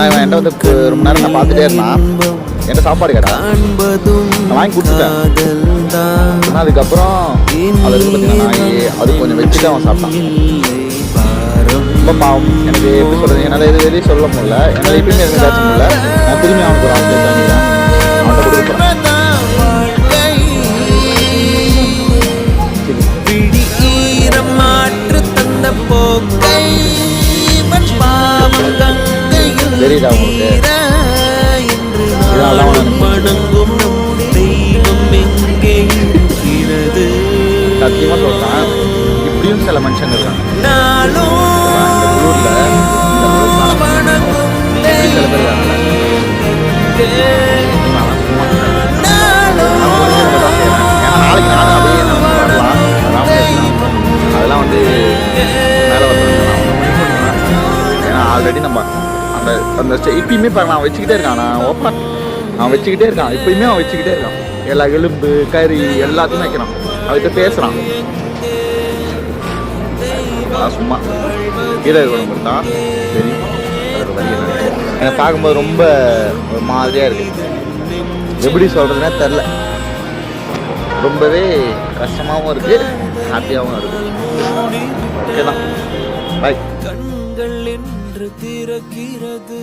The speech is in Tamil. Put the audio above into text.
ஏன்னா இவன் என்கிட்ட வந்து ரொம்ப நேரம் நான் பார்த்துட்டே இருந்தான். என்கிட்ட சாப்பாடு கேட்டா நான் வாங்கி கொடுத்துட்டேன். ஆனால் அதுக்கப்புறம் அது பார்த்தீங்கன்னா அது கொஞ்சம் வச்சுட்டு அவன் சாப்பிட்டான். ரொம்ப பாவம். எனக்கு எப்படி சொல்கிறது, என்னால் இது வெளியே சொல்ல முடியல. என்னால் எப்பயுமே எதுவும் பேச முடியல. நான் திரும்பி அவனுக்கு ஒரு ஆசை வாங்கிட்டேன். அவன்கிட்ட கொடுக்குறேன். தெரியுதா உங்களுக்கு? இதனால சத்தியமா சொல்றேன், இப்படியும் சில மனுஷங்க இருக்காங்க இந்த ஊர்ல. சில பேர் நாளைக்கு நானும் அப்படியே வரலாம். அதெல்லாம் வந்து மேலே வரலாம். ஏன்னா ஆல்ரெடி நம்ம அந்த அந்த இப்பயுமே பாருங்க அவன் வச்சுக்கிட்டே இருக்கான். அவன் வச்சுக்கிட்டே இருக்கான். இப்பயுமே அவன் வச்சுக்கிட்டே இருக்கான். எல்லா எலும்பு கறி எல்லாத்தையும் வைக்கிறான். அவர்கிட்ட பேசுகிறான். சும்மா கீரை குழம்பு தான் சரி. அதோட வழி என்னை பார்க்கும்போது ரொம்ப ஒரு மாதிரியாக இருக்குது. எப்படி சொல்கிறதுனே தெரில. ரொம்பவே கஷ்டமாகவும் இருக்குது, ஹாப்பியாகவும் இருக்குது. ஓகே தான், பாய். கண்கள் என்று திறக்கிறது.